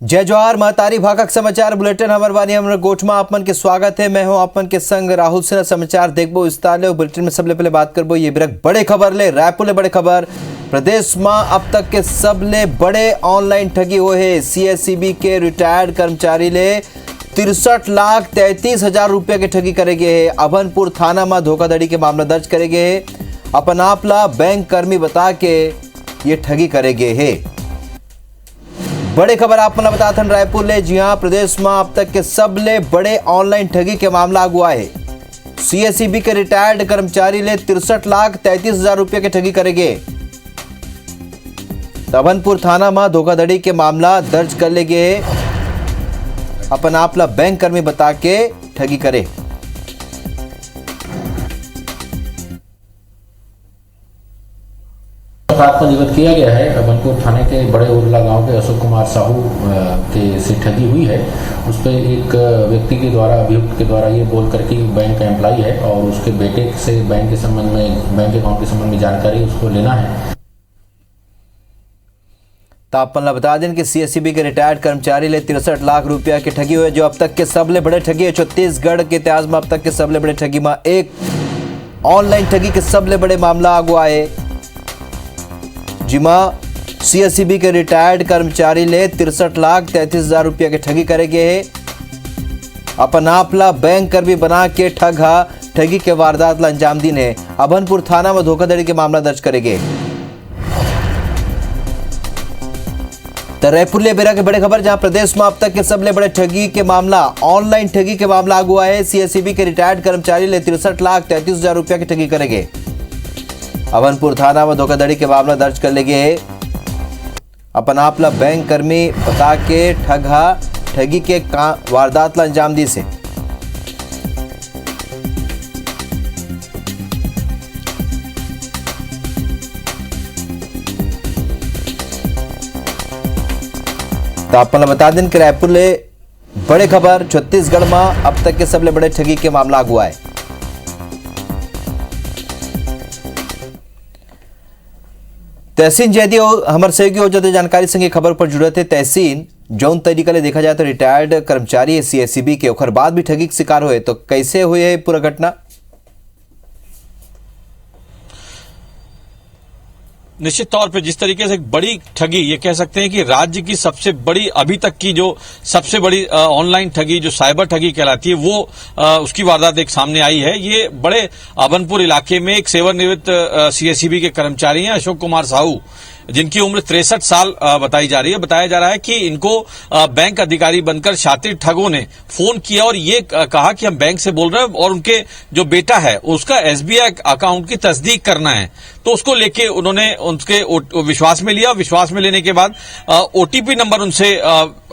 जय जोहार महतारी भाखक समाचार बुलेटिन हमर बानी हमर गोठमा आपमन के स्वागत है। मैं हूं आपमन के संग राहुल सिन्हा। समाचार देखबो विस्तार ले बुलेटिन में सबले पहले बात करबो ये बिरक बड़े खबर ले रायपुर ले बड़े खबर। प्रदेश में अब तक के सबले बड़े ऑनलाइन ठगी हुए है। सीएससीबी के रिटायर्ड कर्मचारी ले 63,33,000 रुपया के ठगी करे गए है। अभनपुर थाना में धोखाधड़ी के मामला दर्ज करे गए है। अपन आपला बैंक कर्मी बता के ये ठगी करे गए है। बड़े खबर आप मन बताते हैं रायपुर ले। जी हां, प्रदेश में अब तक के सबले बड़े ऑनलाइन ठगी के मामला अगुआ है। सीएससीबी के रिटायर्ड कर्मचारी ले 63,33,000 रुपये के ठगी करेंगे। तबनपुर थाना में धोखाधड़ी के मामला दर्ज कर ले गए। अपन आपला बैंक कर्मी बता के ठगी करे। प्रार्थना निवेदन किया गया है। अभनपुर थाने के बड़े उर्ला गांव के अशोक कुमार साहू के से ठगी हुई है। उस पर एक व्यक्ति के द्वारा अभियुक्त के द्वारा ये बोल करके बैंक का एम्प्लॉय है और उसके बेटे से बैंक के संबंध में बैंक अकाउंट के संबंध में जानकारी उसको लेना है। तो अपन बता दें कि सीएससीबी के रिटायर्ड कर्मचारी ले 63 लाख रुपया के ठगी हुए, जो अब तक के सबले बड़े ठगी है। छत्तीसगढ़ के इतिहास में अब तक के सबले बड़े ठगी में एक ऑनलाइन ठगी के सबले बड़े मामला अगुआ है। जिमा सीएससीबी के रिटायर्ड कर्मचारी ले 63,33,000 रुपया के ठगी करे गए है। अपन आपला बैंक कर्मी बना के ठगी के वारदात ला अंजाम दिन है। अभनपुर थाना में धोखाधड़ी के मामला दर्ज करे गए। तो रायपुर ले बेरा के बड़े खबर, जहां प्रदेश में अब तक के सबले बड़े ठगी के मामला ऑनलाइन ठगी के मामला अगुआ है। सीएससीबी के रिटायर्ड कर्मचारी ले 63,33,000 रुपया के ठगी करेंगे। अभनपुर थाना में धोखाधड़ी के मामला दर्ज कर ले गए। अपन आपला बैंक कर्मी बता के ठगी के वारदात ला अंजाम दी से। तो अपन बता दें कि रायपुर ले बड़े खबर, छत्तीसगढ़ में अब तक के सबले बड़े ठगी के मामला अगुआ है। तहसीन जैदी हमारे सहयोगी हो जाते जानकारी संगे खबर पर जुड़े थे। तहसीन, जौन तरीका ले देखा जाए तो रिटायर्ड कर्मचारी है सीएससीबी के, ओखर बाद भी ठगी के शिकार हुए, तो कैसे हुए है पूरा घटना? निश्चित तौर पे जिस तरीके से एक बड़ी ठगी, ये कह सकते हैं कि राज्य की सबसे बड़ी अभी तक की जो सबसे बड़ी ऑनलाइन ठगी जो साइबर ठगी कहलाती है, वो उसकी वारदात एक सामने आई है। ये बड़े अभनपुर इलाके में एक सेवानिवृत्त सीएससीबी के कर्मचारी हैं अशोक कुमार साहू, जिनकी उम्र 63 साल बताई जा रही है। बताया जा रहा है कि इनको बैंक अधिकारी बनकर शातिर ठगों ने फोन किया और ये कहा कि हम बैंक से बोल रहे हैं और उनके जो बेटा है उसका एसबीआई अकाउंट की तस्दीक करना है। तो उसको लेके उन्होंने उनके विश्वास में लिया। विश्वास में लेने के बाद ओटीपी नंबर उनसे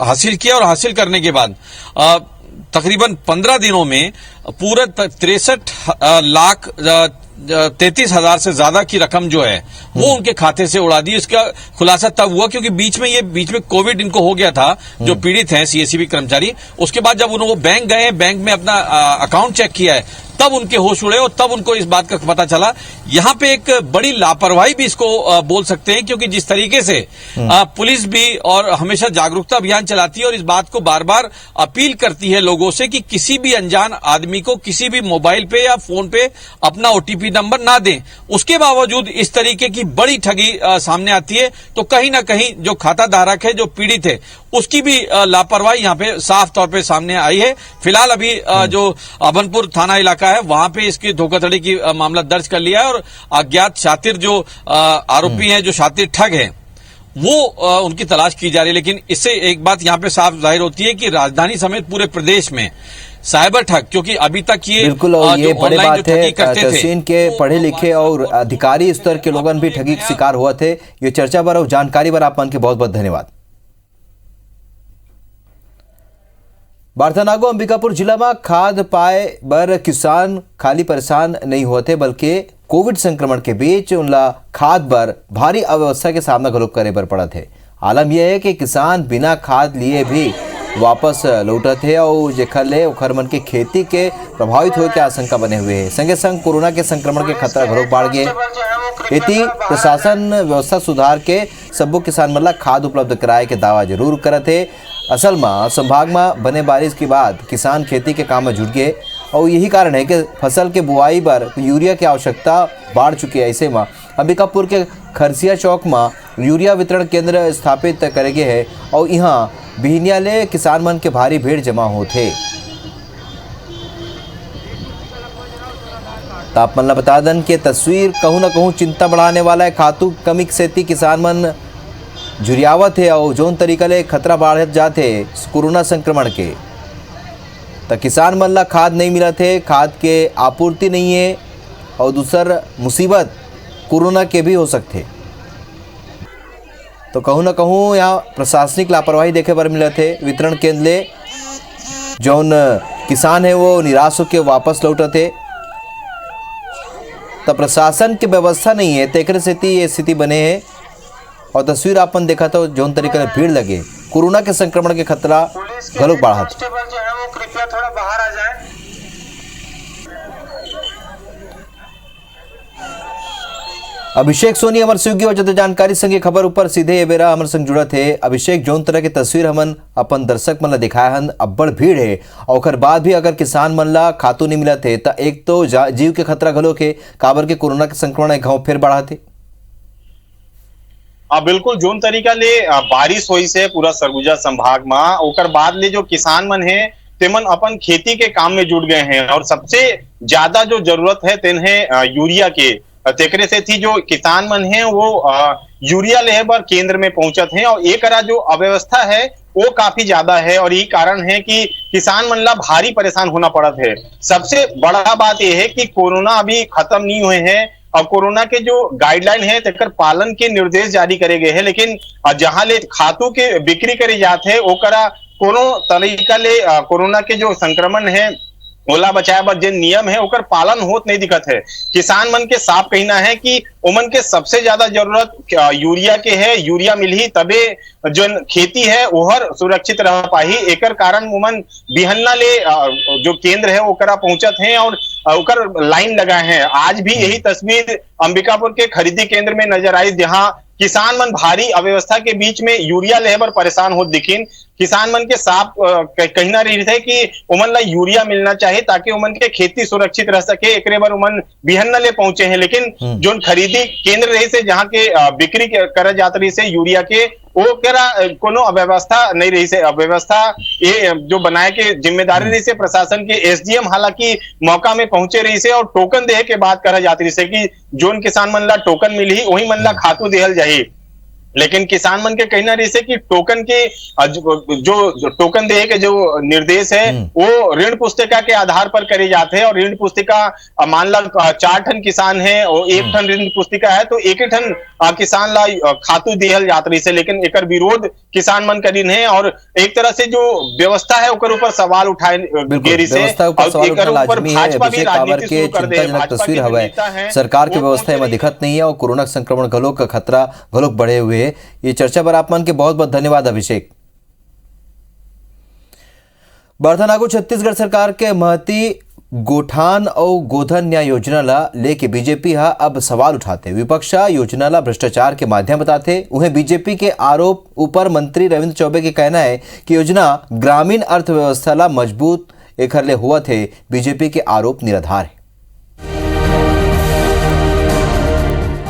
हासिल किया और हासिल करने के बाद तकरीबन 15 दिनों में पूरा 63,33,000 से ज्यादा की रकम जो है वो उनके खाते से उड़ा दी। इसका खुलासा तब हुआ क्योंकि बीच में कोविड इनको हो गया था, जो पीड़ित हैं सीएससीबी कर्मचारी। उसके बाद जब उन्होंने बैंक गए, बैंक में अपना अकाउंट चेक किया है, तब उनके होश उड़े और तब उनको इस बात का पता चला। यहां पे एक बड़ी लापरवाही भी इसको बोल सकते हैं, क्योंकि जिस तरीके से पुलिस भी और हमेशा जागरूकता अभियान चलाती है और इस बात को बार बार अपील करती है लोगों से कि किसी भी अनजान आदमी को किसी भी मोबाइल पे या फोन पे अपना ओटीपी नंबर ना दें, उसके बावजूद इस तरीके की बड़ी ठगी सामने आती है। तो कहीं ना कहीं जो खाता धारक है, जो पीड़ित है, उसकी भी लापरवाही यहाँ पे साफ तौर पे सामने आई है। फिलहाल अभी जो अभनपुर थाना इलाका है वहां पे इसकी धोखाधड़ी की मामला दर्ज कर लिया है और अज्ञात शातिर जो आरोपी हैं, जो शातिर ठग हैं, वो उनकी तलाश की जा रही है। लेकिन इससे एक बात यहाँ पे साफ जाहिर होती है कि राजधानी समेत पूरे प्रदेश में साइबर ठग, क्योंकि अभी तक ये बिल्कुल और ये बड़ी बात है, तहसीन के पढ़े लिखे और अधिकारी स्तर के लोगन भी ठगी के शिकार हुआ थे। ये चर्चा पर और जानकारी पर आप मन के बहुत बहुत धन्यवाद। बारथानागो अंबिकापुर जिला में खाद पाए बर किसान खाली परेशान नहीं होते, बल्कि कोविड संक्रमण के बीच उनला खाद बर भारी अव्यवस्था के सामना घलोक करे बर पड़ा थे। आलम यह है कि किसान बिना खाद लिए भी वापस लौटत है और जेखर ले ओखर मन के खेती के प्रभावित होने के आशंका बने हुए है। संगे संग कोरोना के संक्रमण के खतरा घरों बढ़ गए। खेती प्रशासन व्यवस्था सुधार के सब्बो किसान मन ला खाद उपलब्ध कराए के दावा जरूर करत है। असल में संभाग में बने बारिश के बाद किसान खेती के काम में जुट गए और यही कारण है कि फसल के बुआई पर यूरिया की आवश्यकता बढ़ चुकी है। ऐसे में अंबिकापुर के खरसिया चौक में यूरिया वितरण केंद्र स्थापित करेंगे है और यहाँ बिहनिया ले किसान मन के भारी भीड़ जमा होते। तापमान ला बता दन के तस्वीर कहूँ न कहूँ चिंता बढ़ाने वाला है। खातू कमी से किसान मन जुरियावत है और जोन तरीका ले खतरा बढ़ जाते कोरोना संक्रमण के, तो किसान मन ला खाद नहीं मिला थे, खाद के आपूर्ति नहीं है और दूसर मुसीबत कोरोना के भी हो सकते। तो कहूँ न कहूँ यहाँ प्रशासनिक लापरवाही देखे पर मिला थे। वितरण केंद्र ले जौन किसान है वो निराश होकर वापस लौटे थे, तो प्रशासन की व्यवस्था नहीं है, तेकर से ये स्थिति बने है। और तस्वीर आपन देखा तो जौन तरीके से भीड़ लगे कोरोना के संक्रमण के खतरा गलत बढ़ा। कांस्टेबल जो है वो कृपया थोड़ा बाहर आ जाए। अभिषेक सोनी अमर सुगी और जते जानकारी संगे खबर ऊपर सीधे ये बेरा अमर संग जुड़ा थे। अभिषेक जौन तरह की तस्वीर हमन अपन दर्शक मन ला दिखाया हन, अब्बड़ भीड़ है और ओकर बाद भी अगर किसान मन ला खातू नहीं मिला थे तो एक तो जीव के खतरा घलो के काबर के कोरोना के संक्रमण गांव फिर बढ़ा थे। बिल्कुल जोन तरीका ले बारिश हुई से पूरा सरगुजा संभाग में, ओकर बाद ले जो किसान मन है तेमन अपन खेती के काम में जुट गए हैं और सबसे ज्यादा जो जरूरत है तेन्हे यूरिया के, तेकरे से थी जो किसान मन है वो यूरिया लेहे बर केंद्र में पहुंचत हैं और एक जो अव्यवस्था है वो काफी ज्यादा है और यही कारण है कि किसान मन ला भारी परेशान होना पड़त है। सबसे बड़ा बात यह है कि कोरोना अभी खत्म नहीं हुए हैं और कोरोना के जो गाइडलाइन है तेकर पालन के निर्देश जारी करे गए हैं, लेकिन जहां ले खातू के बिक्री करे जाते हैं ओकरा कोनो तरीका ले कोरोना के जो संक्रमण है ओला बचाए बर जो नियम है ओकर पालन होत नहीं दिखत है। किसान मन के साफ कहना है कि उमन के सबसे ज्यादा जरूरत यूरिया के है, यूरिया मिलही तबे जो खेती है ओहर सुरक्षित रह पाही। एकर कारण उमन बिहन्ना ले जो केंद्र है ओकरा पहुंचत हैं और ओकर लाइन लगाए हैं। आज भी यही तस्वीर अंबिकापुर के खरीदी केंद्र में नजर आई जहां किसान मन भारी अव्यवस्था के बीच में यूरिया लेहे बर परेशान होत दिखिन। किसान मन के साफ कहना रही थे कि उमन ला यूरिया मिलना चाहिए ताकि उमन के खेती सुरक्षित रह सके, एकरे बर उमन बिहन्ना ले पहुंचे हैं। लेकिन जो खरीदी केंद्र रही से जहां के बिक्री करे जात रही से यूरिया के वो करा कोनो अव्यवस्था नहीं रही से। अव्यवस्था ये जो बनाए के जिम्मेदारी रही से प्रशासन के एसडीएम हालांकि मौका में पहुंचे रही से और टोकन देहे के बात करा जाती रही से कि जोन किसान मन ला टोकन मिली वही मन ला खातू देहल जाही। लेकिन किसान मन के कहना रही से कि टोकन के जो टोकन दे के जो निर्देश है वो ऋण पुस्तिका के आधार पर करे जाते हैं और ऋण पुस्तिका मान ला 4 टन किसान है और 1 टन ऋण पुस्तिका है तो 1 टन किसान ला खातू देहल जात रही से। लेकिन एकर विरोध किसान मन करीन है और एक तरह से जो व्यवस्था है ओकर ऊपर सवाल उठाए गेरी से और एकर ऊपर भाजपा भी राजनीति शुरू कर दे। तस्वीर हवे सरकार की व्यवस्था में दिखत नहीं है और कोरोना संक्रमण गलोक का खतरा गलोक बढ़े हुए। ये चर्चा पर आप मन के बहुत बहुत धन्यवाद अभिषेक। बर्धनागु छत्तीसगढ़ सरकार के महती गोठान और गोधन न्याय योजना ला लेके बीजेपी हा अब सवाल उठाते। विपक्ष योजना ला भ्रष्टाचार के माध्यम बताते। उन्हें बीजेपी के आरोप ऊपर मंत्री रविंद्र चौबे के कहना है कि योजना ग्रामीण अर्थव्यवस्था ला मजबूत एकर ले हुआ थे। बीजेपी के आरोप निराधार है।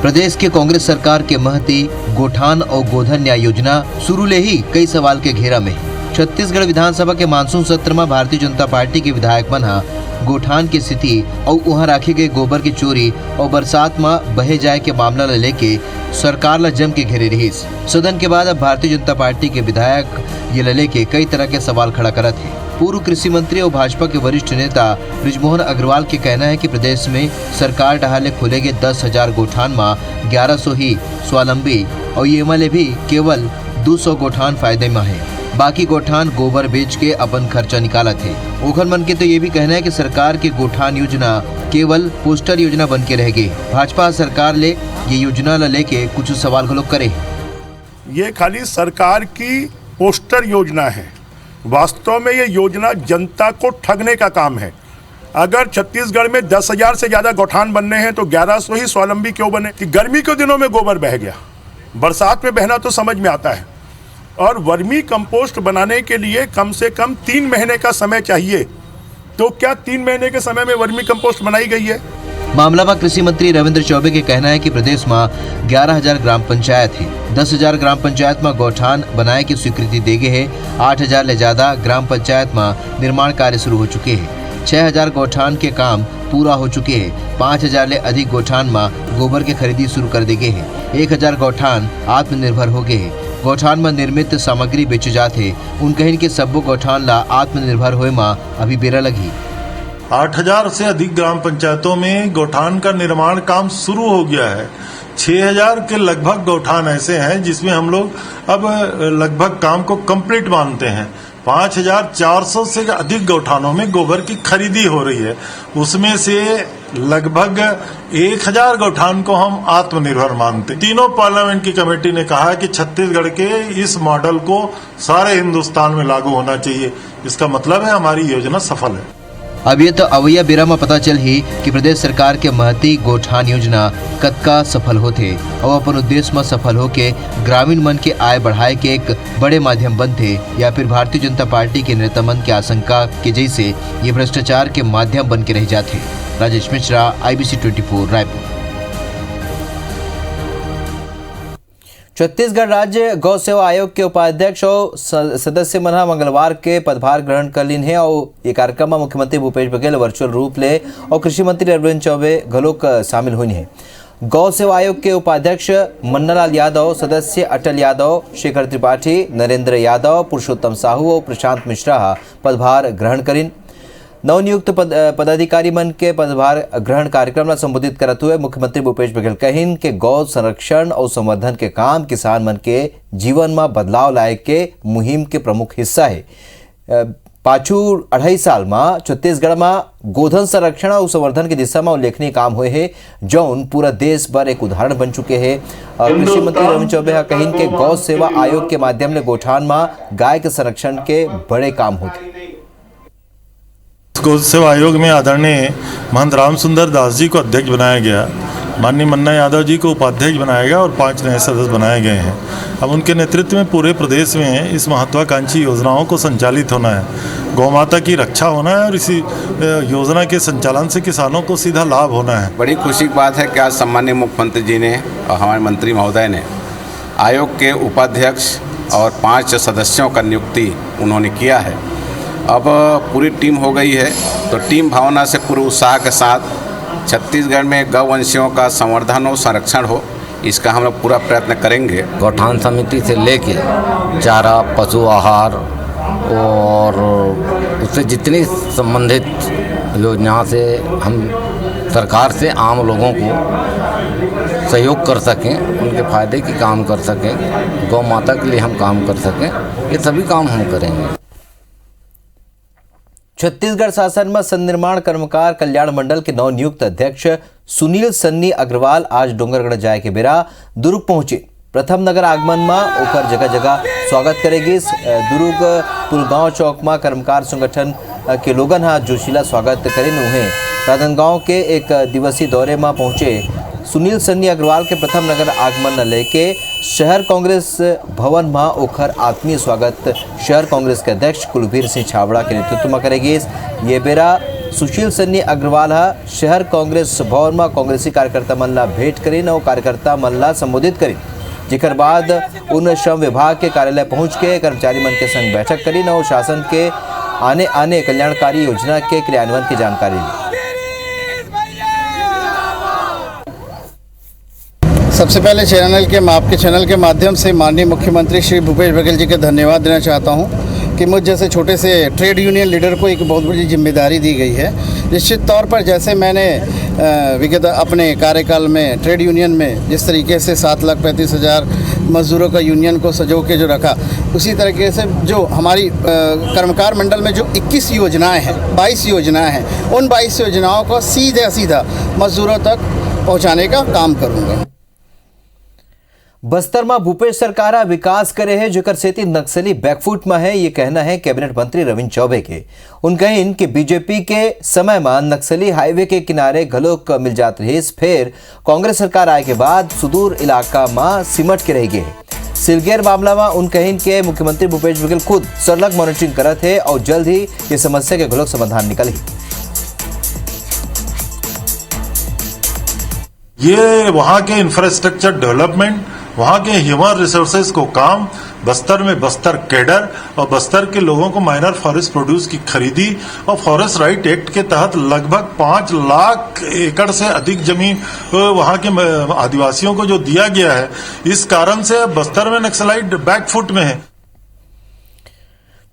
प्रदेश के कांग्रेस सरकार के महती गोठान और गोधन न्याय योजना शुरू ले ही कई सवाल के घेरा में। छत्तीसगढ़ विधानसभा के मानसून सत्र में भारतीय जनता पार्टी के विधायक मन गोठान की स्थिति और वहाँ राखे गए गोबर की चोरी और बरसात में बहे जाए के मामला ला लेके सरकार ला जम के घेरे रही। सदन के बाद अब भारतीय जनता पार्टी के विधायक ये लेके कई तरह के सवाल खड़ा करत है। पूर्व कृषि मंत्री और भाजपा के वरिष्ठ नेता बृजमोहन अग्रवाल के कहना है कि प्रदेश में सरकार डहाले खुलेगे 10,000 गोठान में 1100 ही स्वावलंबी और ये मले भी केवल 200 गोठान फायदे में है। बाकी गोठान गोबर बेच के अपन खर्चा निकाला थे। ओखर मन के तो ये भी कहना है कि सरकार की गोठान योजना केवल पोस्टर योजना बन के रह गई। भाजपा सरकार ले ये योजना ला लेके कुछ सवाल लोग करे। ये खाली सरकार की पोस्टर योजना है, वास्तव में ये योजना जनता को ठगने का काम है। अगर छत्तीसगढ़ में 10,000 से ज्यादा गोठान बनने हैं तो 1100 ही स्वावलंबी क्यों बने? कि गर्मी के दिनों में गोबर बह गया, बरसात में बहना तो समझ में आता है, और वर्मी कंपोस्ट बनाने के लिए कम से कम 3 महीने का समय चाहिए। तो क्या 3 महीने के समय में वर्मी कंपोस्ट बनाई गई है? मामला में कृषि मंत्री रविंद्र चौबे के कहना है कि प्रदेश में 11,000 ग्राम पंचायत है। 10,000 ग्राम पंचायत में गौठान बनाए की स्वीकृति दे गए है। 8,000 ले ज्यादा ग्राम पंचायत में निर्माण कार्य शुरू हो चुके हैं। 6,000 गौठान के काम पूरा हो चुके हैं। 5,000 ले अधिक गौठान में गोबर के खरीदी शुरू कर दी गई है। 1,000 गौठान आत्मनिर्भर हो गए हैं। गौठान में निर्मित सामग्री बेचे जाते उन कहीं के सब्बो गौठान ला आत्मनिर्भर होए में अभी बेरा लगी। 8,000 से अधिक ग्राम पंचायतों में गौठान का निर्माण काम शुरू हो गया है। 6,000 के लगभग गौठान ऐसे हैं जिसमें हम लोग अब लगभग काम को कंप्लीट मानते हैं। 5,400 से अधिक गौठानों में गोबर की खरीदी हो रही है। उसमें से लगभग 1,000 गौठान को हम आत्मनिर्भर मानते हैं। तीनों पार्लियामेंट की कमेटी ने कहा कि छत्तीसगढ़ के इस मॉडल को सारे हिंदुस्तान में लागू होना चाहिए। इसका मतलब है हमारी योजना सफल है। अब ये तो अवैया बेरा में पता चल ही कि प्रदेश सरकार के महती गौठान योजना कतका सफल होते और अपन उद्देश्य में सफल होके ग्रामीण मन के आय बढ़ाए के एक बड़े माध्यम बनते, या फिर भारतीय जनता पार्टी के नेता मन के आशंका के जैसे ये भ्रष्टाचार के माध्यम बन के रह जाते। राजेश मिश्रा, IBC 24 रायपुर। छत्तीसगढ़ राज्य गौ सेवा आयोग के उपाध्यक्ष और सदस्य मना मंगलवार के पदभार ग्रहण कर लीन है और ये कार्यक्रम में मुख्यमंत्री भूपेश बघेल वर्चुअल रूप ले और कृषि मंत्री रविंद्र चौबे घलोक शामिल हुई है। गौ सेवा आयोग के उपाध्यक्ष मन्नालाल यादव, सदस्य अटल यादव, शेखर त्रिपाठी, नरेंद्र यादव, पुरुषोत्तम साहू और प्रशांत मिश्रा पदभार ग्रहण करीन। नवनियुक्त पदाधिकारी मन के पदभार ग्रहण कार्यक्रम में संबोधित करते हुए मुख्यमंत्री भूपेश बघेल कहिन के गौ संरक्षण और संवर्धन के काम किसान मन के जीवन में बदलाव लाए के मुहिम के प्रमुख हिस्सा है। पाछू 2.5 साल में छत्तीसगढ़ में गोधन संरक्षण और संवर्धन की दिशा में उल्लेखनीय काम हुए हैं, जौन पूरा देश भर एक उदाहरण बन चुके हैं। कृषि मंत्री रविंद्र चौबे कहिन के गौ सेवा आयोग के माध्यम से गौठान में गाय के संरक्षण के बड़े काम होते। गौ सेवा आयोग में आदरणीय महंत राम सुंदर दास जी को अध्यक्ष बनाया गया, माननीय मन्ना यादव जी को उपाध्यक्ष बनाया गया और 5 नए सदस्य बनाए गए हैं। अब उनके नेतृत्व में पूरे प्रदेश में इस महत्वाकांक्षी योजनाओं को संचालित होना है। गौ माता की रक्षा होना है और इसी योजना के संचालन से किसानों को सीधा लाभ होना है। बड़ी खुशी की बात है कि आज सम्माननीय मुख्यमंत्री जी ने और हमारे मंत्री महोदय ने आयोग के उपाध्यक्ष और 5 सदस्यों का नियुक्ति उन्होंने किया है। अब पूरी टीम हो गई है, तो टीम भावना से पूरे उत्साह के साथ छत्तीसगढ़ में गौवंशियों का संवर्धन हो, संरक्षण हो, इसका हम लोग पूरा प्रयत्न करेंगे। गौठान समिति से लेके चारा, पशु आहार और उससे जितनी संबंधित योजना से हम सरकार से आम लोगों को सहयोग कर सकें, उनके फायदे की काम कर सकें, गौ माता के लिए हम काम कर सकें, ये सभी काम हम करेंगे। छत्तीसगढ़ शासन में संनिर्माण कर्मकार कल्याण मंडल के नवनियुक्त अध्यक्ष सुनील सन्नी अग्रवाल आज डोंगरगढ़ जाए के बेरा दुर्ग पहुंचे। प्रथम नगर आगमन में ओकर जगह जगह स्वागत करेगी। दुर्ग पुलगांव चौक में कर्मकार संगठन के लोगन जोशीला स्वागत करें। उन्हें राजनांदगांव के एक दिवसीय दौरे में पहुंचे सुनील सन्नी अग्रवाल के प्रथम नगर आगमन न लेके शहर कांग्रेस भवन में ओखर आत्मीय स्वागत शहर कांग्रेस के अध्यक्ष कुलबीर सिंह छाबड़ा के नेतृत्व में करेगी। ये बेरा सुशील सन्नी अग्रवाल शहर कांग्रेस भवन में कांग्रेसी कार्यकर्ता मन ला भेंट करीन और कार्यकर्ता मन ला संबोधित करीन। जिकर बाद उन श्रम विभाग के कार्यालय पहुंच के कर्मचारी मन के संग बैठक करीन और शासन के आने कल्याणकारी योजना के क्रियान्वयन की जानकारी ली। सबसे पहले आपके चैनल के माध्यम से माननीय मुख्यमंत्री श्री भूपेश बघेल जी का धन्यवाद देना चाहता हूं कि मुझ जैसे छोटे से ट्रेड यूनियन लीडर को एक बहुत बड़ी जिम्मेदारी दी गई है। निश्चित तौर पर जैसे मैंने विगत अपने कार्यकाल में ट्रेड यूनियन में जिस तरीके से 7,35,000 मजदूरों का यूनियन को सजो के जो रखा, उसी तरीके से जो हमारी कर्मकार मंडल में जो 21 योजनाएँ हैं, 22 योजनाएँ हैं, उन 22 योजनाओं को सीधा मजदूरों तक पहुँचाने का काम करूँगा। बस्तर में भूपेश सरकार विकास करे है, जेकर सेती नक्सली बैकफुट में है, ये कहना है कैबिनेट मंत्री रविंद्र चौबे के। उन कहिन कि बीजेपी के समय में नक्सली हाईवे के किनारे घलोक मिल जात रही, फिर कांग्रेस सरकार आए के बाद सुदूर इलाका में सिमट के रह गए। सिलगेर मामला में उन कहीं के मुख्यमंत्री भूपेश बघेल खुद सरलग मॉनिटरिंग करत है और जल्द ही ये समस्या के घलोक समाधान निकली। ये वहाँ के इंफ्रास्ट्रक्चर डेवलपमेंट, वहाँ के ह्यूमन रिसोर्सेज को काम, बस्तर में बस्तर कैडर और बस्तर के लोगों को माइनर फॉरेस्ट प्रोड्यूस की खरीदी और फॉरेस्ट राइट एक्ट के तहत लगभग 5 लाख एकड़ से अधिक जमीन वहाँ के आदिवासियों को जो दिया गया है, इस कारण से बस्तर में नक्सलाइट बैकफुट में है।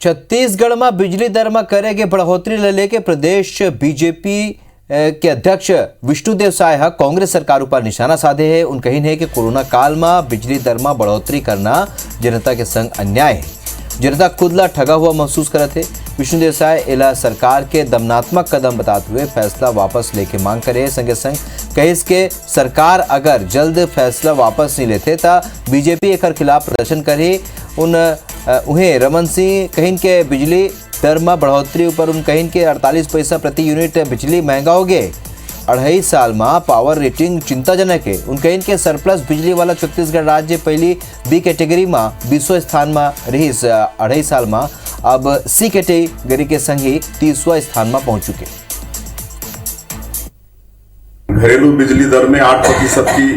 छत्तीसगढ़ में बिजली दर में करेगे बढ़ोतरी ले लेके प्रदेश बीजेपी के अध्यक्ष विष्णुदेव साय कांग्रेस सरकार पर निशाना साधे है। उन कही है कि कोरोना काल में बिजली दर में बढ़ोतरी करना जनता के संग अन्याय है। जनता खुद ला ठगा हुआ महसूस करते। विष्णुदेव साय एला सरकार के दमनात्मक कदम बताते हुए फैसला वापस लेके मांग करे। संगे संग कहिस के सरकार अगर जल्द फैसला वापस नहीं लेते तो बीजेपी एक खिलाफ प्रदर्शन करे। उन्हें रमन सिंह कहीं के बिजली दर में बढ़ोतरी ऊपर उन कहीं के 48 पैसा प्रति यूनिट बिजली महंगा हो गए। 2.5 साल में पावर रेटिंग चिंताजनक है। उन कहीं के सरप्लस बिजली वाला छत्तीसगढ़ राज्य पहली बी कैटेगरी में 20वें स्थान में रही। 2.5 साल में अब सी कैटेगरी के संग ही 30वां स्थान में पहुंच चुके। घरेलू बिजली दर में 8% की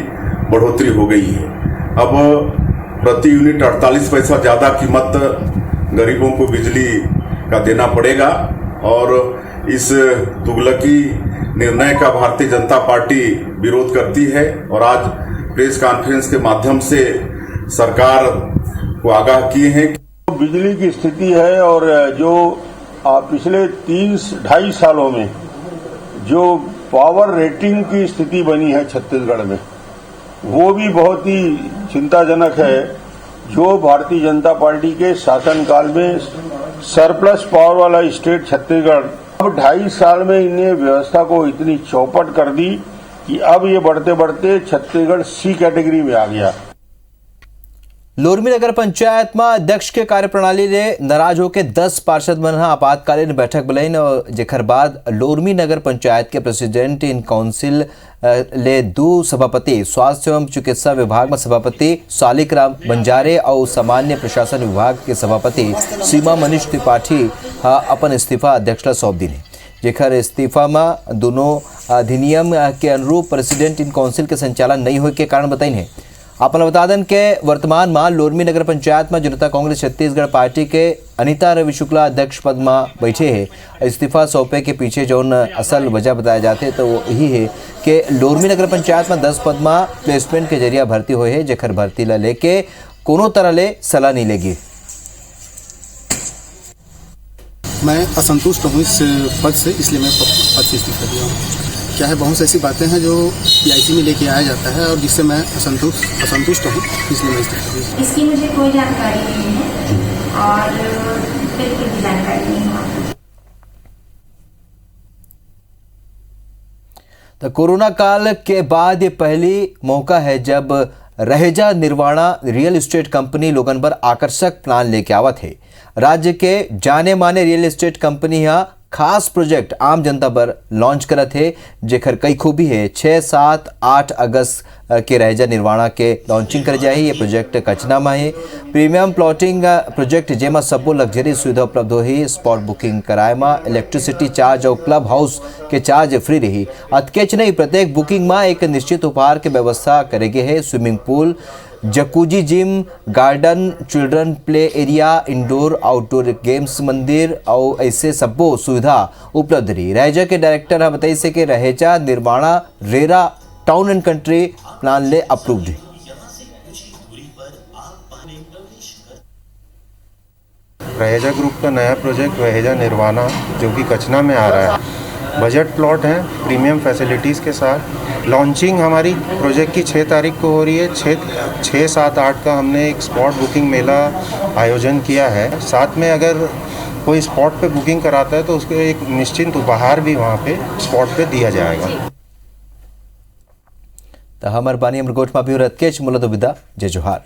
बढ़ोतरी हो गई है। अब प्रति यूनिट 48 पैसा ज्यादा कीमत गरीबों को बिजली का देना पड़ेगा और इस तुगलकी निर्णय का भारतीय जनता पार्टी विरोध करती है और आज प्रेस कॉन्फ्रेंस के माध्यम से सरकार को आगाह किए हैं। बिजली की स्थिति है और जो पिछले 2.5 सालों में जो पावर रेटिंग की स्थिति बनी है छत्तीसगढ़ में, वो भी बहुत ही चिंताजनक है। जो भारतीय जनता पार्टी के शासनकाल में सरप्लस पावर वाला स्टेट छत्तीसगढ़, अब 2.5 साल में इन्हें व्यवस्था को इतनी चौपट कर दी कि अब ये बढ़ते बढ़ते छत्तीसगढ़ सी कैटेगरी में आ गया। लोरमी नगर पंचायत में अध्यक्ष के कार्यप्रणाली ने नाराज होकर 10 पार्षद मन आपातकालीन बैठक बुलाइन और जेकर बाद लोरमी नगर पंचायत के प्रेसिडेंट इन काउंसिल ले 2 सभापति स्वास्थ्य एवं चिकित्सा विभाग में सभापति शालिकराम बंजारे और सामान्य प्रशासन विभाग के सभापति सीमा मनीष त्रिपाठी अपन इस्तीफा अध्यक्ष ला सौंप दिने। जेकर इस्तीफा में दोनों अधिनियम के अनुरूप प्रेसिडेंट इन काउंसिल के संचालन नहीं होने के कारण बताइन है। आपने बता दें कि वर्तमान में लोरमी नगर पंचायत में जनता कांग्रेस छत्तीसगढ़ पार्टी के अनिता रवि शुक्ला अध्यक्ष पद में बैठे हैं। इस्तीफा सौंपे के पीछे जो असल वजह बताया जाते तो वो यही है कि लोरमी नगर पंचायत में 10 पद में प्लेसमेंट के जरिए भर्ती हुए है, जेकर भर्ती ला लेके कोनो तरह ले सलाह नहीं लेगी। मैं असंतुष्ट हूँ इस पद से, इसलिए मैं पद से इस्तीफा दिया हूँ। क्या है, बहुत ऐसी बातें हैं जो पीआईसी में लेके आया जाता है और जिससे मैं असंतुष्ट हूँ, इसलिए मैं इस्तीफा दिया। इसकी मुझे कोई जानकारी नहीं है और बिल्कुल भी जानकारी नहीं है। तो कोरोना काल के बाद ये पहली मौका है जब Raheja nirvana real estate company लोगन पर आकर्षक प्लान लेके आवत है। राज्य के जाने माने रियल एस्टेट कंपनी यहाँ खास प्रोजेक्ट आम जनता पर लॉन्च करत है, जेकर कई खूबी है। 6, 7, 8 अगस्त के रहेजा निर्वाणा के लॉन्चिंग कर जाए। ये प्रोजेक्ट कचना में है प्रीमियम प्लॉटिंग प्रोजेक्ट, जेमा सबो लग्जरी सुविधा उपलब्ध होही। स्पॉट बुकिंग कराए में इलेक्ट्रिसिटी चार्ज और क्लब हाउस के चार्ज फ्री रही। अतकेच नहीं, प्रत्येक बुकिंग में एक निश्चित उपहार के व्यवस्था करेगे है। Swimming pool, jacuzzi gym, garden, children play area, indoor outdoor games मंदिर और ऐसे सबो सुविधा उपलब्ध रही। रहेजा के डायरेक्टर बताई से कि Raheja Nirvana RERA town and country plan ले अप्रूव्ड है। रहेजा ग्रुप का नया प्रोजेक्ट रहेजा निर्वाणा जो कि कचना में आ रहा है, बजट प्लॉट है प्रीमियम फैसिलिटीज़ के साथ। लॉन्चिंग हमारी प्रोजेक्ट की 6 तारीख को हो रही है। 6, 7, 8 का हमने एक स्पॉट बुकिंग मेला आयोजन किया है। साथ में अगर कोई स्पॉट पे बुकिंग कराता है तो उसको एक निश्चित उपहार भी वहाँ पे स्पॉट पे दिया जाएगा। तो हमारे बानी अमरकोट में भी रतकेच मुला तो विदा, जय जोहार।